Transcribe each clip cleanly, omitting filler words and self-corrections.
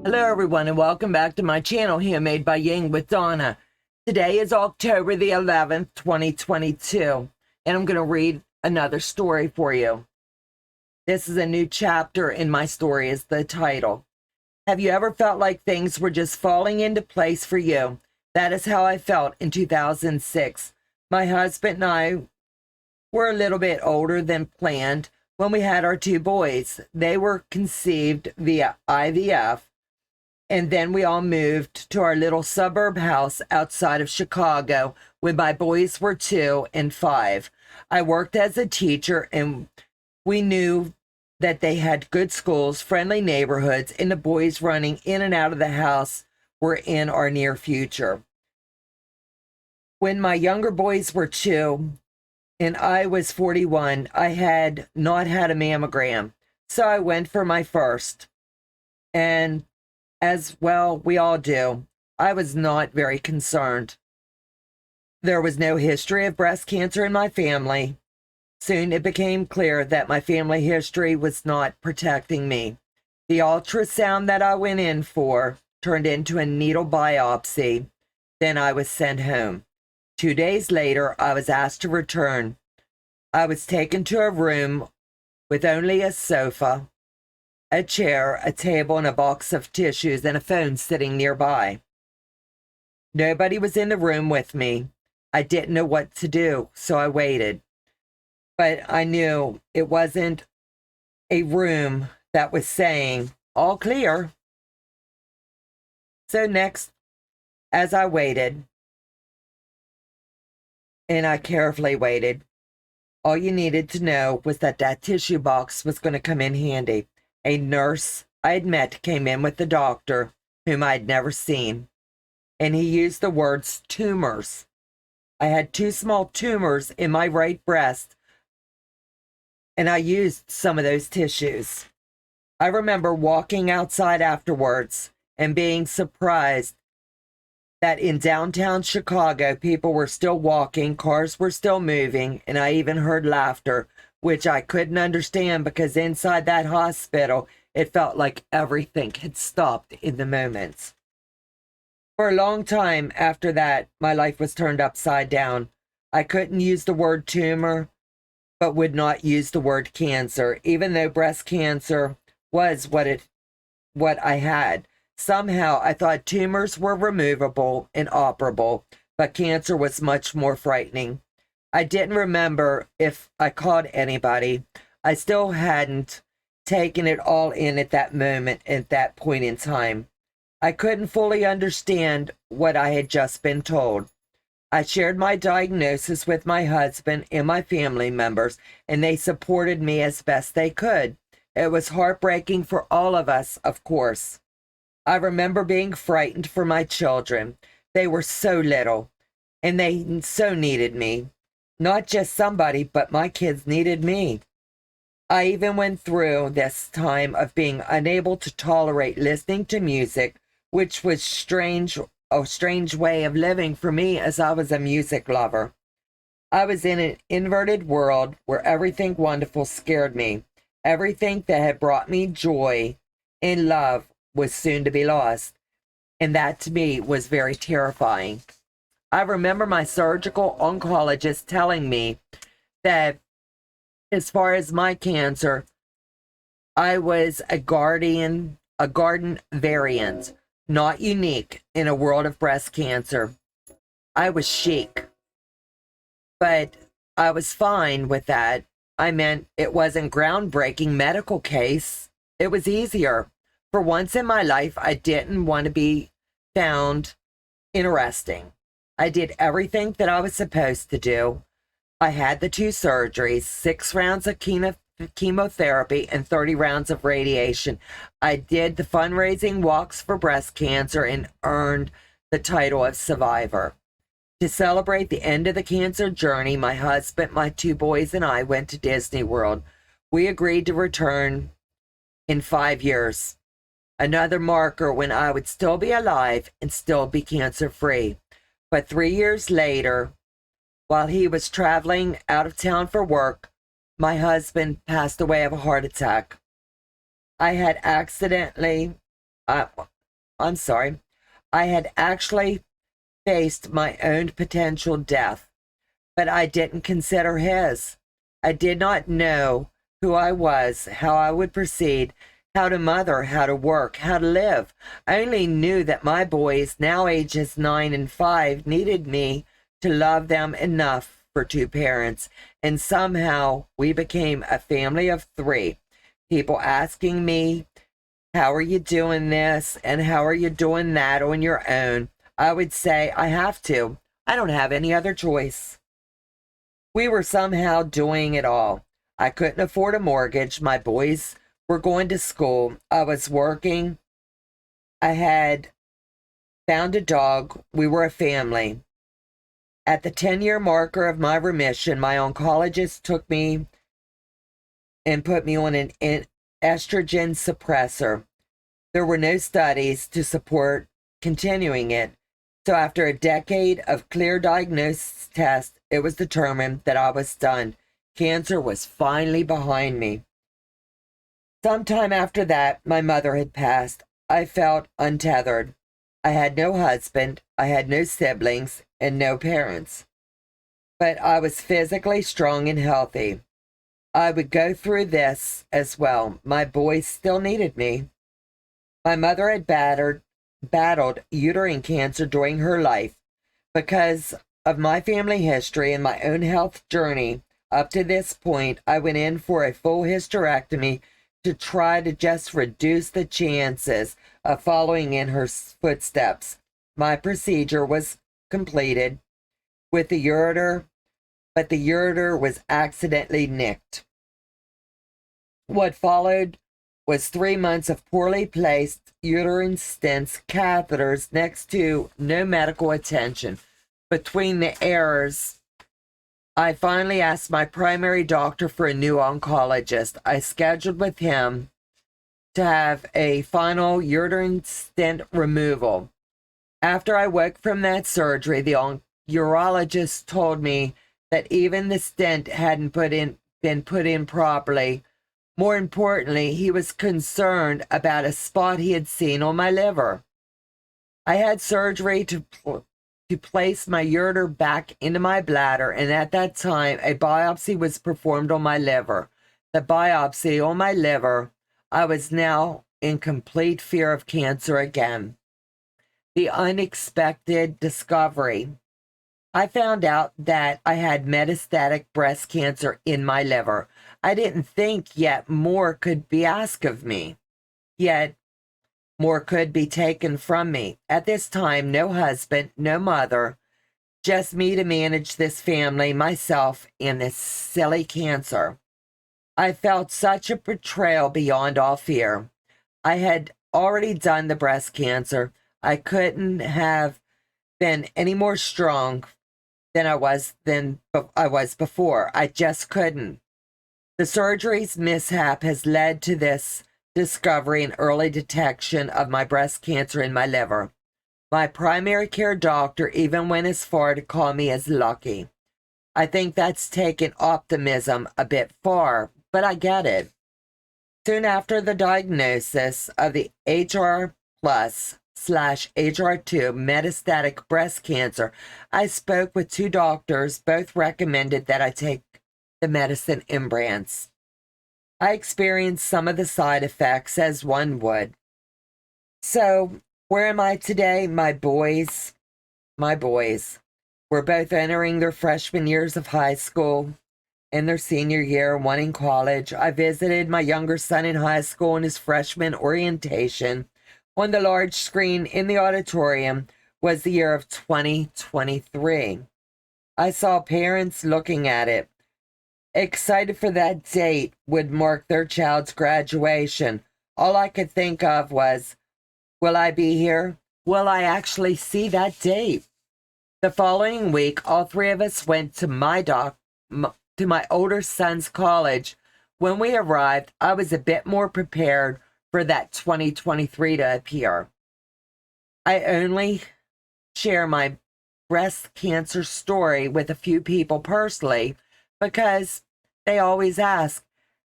Hello everyone and welcome back to my channel, Handmade by Ying with Donna. Today is October the 11th, 2022, and I'm going to read another story for you. This is a new chapter in my story is the title. Have you ever felt like things were just falling into place for you? That is how I felt in 2006. My husband and I were a little bit older than planned when we had our two boys. They were conceived via IVF. And then we all moved to our little suburb house outside of Chicago when my boys were 2 and 5. I worked as a teacher, and we knew that they had good schools, friendly neighborhoods, and the boys running in and out of the house were in our near future. When my younger boys were 2 and I was 41, I had not had a mammogram, so I went for my first. And as well, we all do. I was not very concerned. There was no history of breast cancer in my family. Soon it became clear that my family history was not protecting me. The ultrasound that I went in for turned into a needle biopsy. Then I was sent home. 2 days later, I was asked to return. I was taken to a room with only a sofa, a chair, a table, and a box of tissues, and a phone sitting nearby. Nobody was in the room with me. I didn't know what to do, so I waited. But I knew it wasn't a room that was saying, all clear. So next, as I waited, and I carefully waited, all you needed to know was that that tissue box was going to come in handy. A nurse I had met came in with the doctor, whom I had never seen, and he used the words tumors. I had 2 small tumors in my right breast, and I used some of those tissues. I remember walking outside afterwards and being surprised that in downtown Chicago, people were still walking, cars were still moving, and I even heard laughter, which I couldn't understand because inside that hospital, it felt like everything had stopped in the moment. For a long time after that, my life was turned upside down. I couldn't use the word tumor, but would not use the word cancer, even though breast cancer was what I had. Somehow I thought tumors were removable and operable, but cancer was much more frightening. I didn't remember if I called anybody. I still hadn't taken it all in at that moment, at that point in time. I couldn't fully understand what I had just been told. I shared my diagnosis with my husband and my family members, and they supported me as best they could. It was heartbreaking for all of us, of course. I remember being frightened for my children. They were so little, and they so needed me. Not just somebody, but my kids needed me. I even went through this time of being unable to tolerate listening to music, which was a strange way of living for me as I was a music lover. I was in an inverted world where everything wonderful scared me. Everything that had brought me joy and love was soon to be lost, and that to me was very terrifying. I remember my surgical oncologist telling me that as far as my cancer, I was a garden variant, not unique in a world of breast cancer. I was chic, but I was fine with that. I meant it wasn't groundbreaking medical case. It was easier. For once in my life, I didn't want to be found interesting. I did everything that I was supposed to do. I had the 2 surgeries, 6 rounds of chemotherapy, and 30 rounds of radiation. I did the fundraising walks for breast cancer and earned the title of survivor. To celebrate the end of the cancer journey, my husband, my 2 boys, and I went to Disney World. We agreed to return in 5 years. Another marker when I would still be alive and still be cancer-free. But 3 years later, while he was traveling out of town for work, my husband passed away of a heart attack. I had accidentally I'm sorry, I had actually faced my own potential death, but I didn't consider his. I did not know who I was, how I would proceed, how to mother, how to work, how to live. I only knew that my boys, now ages 9 and 5, needed me to love them enough for two parents, and somehow we became a family of three. People asking me, how are you doing this? And how are you doing that on your own? I would say, I have to. I don't have any other choice. We were somehow doing it all. I couldn't afford a mortgage. My boys were going to school. I was working. I had found a dog. We were a family. At the 10-year marker of my remission, my oncologist took me and put me on an estrogen suppressor. There were no studies to support continuing it. So after a decade of clear diagnosis tests, it was determined that I was done. Cancer was finally behind me. Sometime after that, my mother had passed. I felt untethered. I had no husband, I had no siblings, and no parents. But I was physically strong and healthy. I would go through this as well. My boys still needed me. My mother had battled uterine cancer during her life. Because of my family history and my own health journey up to this point, I went in for a full hysterectomy to try to just reduce the chances of following in her footsteps. My procedure was completed with the ureter, but the ureter was accidentally nicked. What followed was 3 months of poorly placed uterine stents, catheters, next to no medical attention. Between the errors, I finally asked my primary doctor for a new oncologist. I scheduled with him to have a final uterine stent removal. After I woke from that surgery, the urologist told me that even the stent hadn't been put in properly. More importantly, he was concerned about a spot he had seen on my liver. I had surgery to place my ureter back into my bladder, and at that time, a biopsy was performed on my liver. The biopsy on my liver, I was now in complete fear of cancer again. The unexpected discovery. I found out that I had metastatic breast cancer in my liver. I didn't think yet more could be asked of me. Yet more could be taken from me. At this time, no husband, no mother, just me to manage this family, myself, and this silly cancer. I felt such a betrayal beyond all fear. I had already done the breast cancer. I couldn't have been any more strong than I was before. I just couldn't. The surgery's mishap has led to this discovery and early detection of my breast cancer in my liver. My primary care doctor even went as far to call me as lucky. I think that's taken optimism a bit far, but I get it. Soon after the diagnosis of the HR plus /HR2 metastatic breast cancer, I spoke with 2 doctors. Both recommended that I take the medicine Ibrance. I experienced some of the side effects as one would. So, where am I today? My boys were both entering their freshman years of high school and their senior year, one in college. I visited my younger son in high school in his freshman orientation. On the large screen in the auditorium was the year of 2023. I saw parents looking at it, excited for that date would mark their child's graduation. All I could think of was, will I be here? Will I actually see that date? The following week, all 3 of us went to my older son's college. When we arrived, I was a bit more prepared for that 2023 to appear. I only share my breast cancer story with a few people personally because they always ask,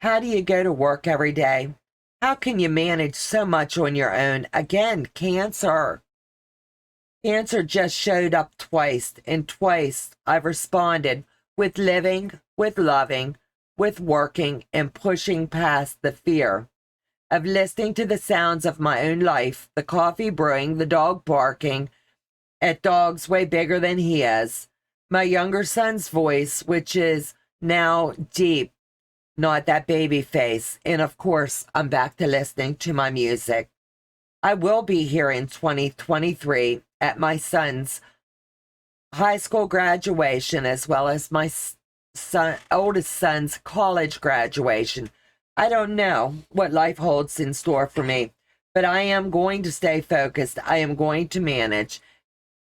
how do you go to work every day? How can you manage so much on your own? Again, cancer. Cancer just showed up twice, and twice I've responded with living, with loving, with working, and pushing past the fear of listening to the sounds of my own life, the coffee brewing, the dog barking at dogs way bigger than he is, my younger son's voice, which is now deep, not that baby face, and of course, I'm back to listening to my music. I will be here in 2023 at my son's high school graduation, as well as my oldest son's college graduation. I don't know what life holds in store for me, but I am going to stay focused. I am going to manage.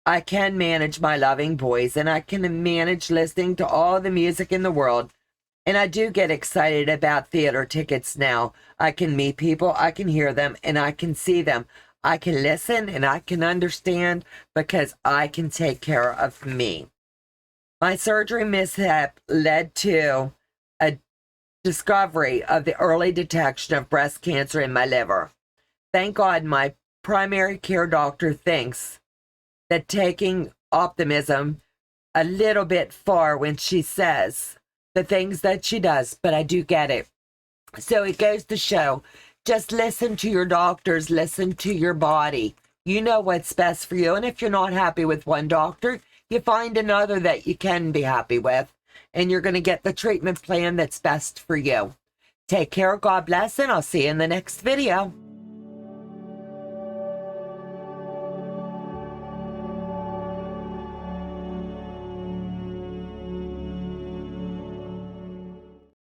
I can manage my loving boys, and I can manage listening to all the music in the world. And I do get excited about theater tickets now. I can meet people, I can hear them, and I can see them. I can listen and I can understand because I can take care of me. My surgery mishap led to a discovery of the early detection of breast cancer in my liver. Thank God my primary care doctor thinks that taking optimism a little bit far when she says the things that she does, but I do get it. So it goes to show, just listen to your doctors, listen to your body. You know what's best for you. And if you're not happy with one doctor, you find another that you can be happy with, and you're going to get the treatment plan that's best for you. Take care, God bless, and I'll see you in the next video.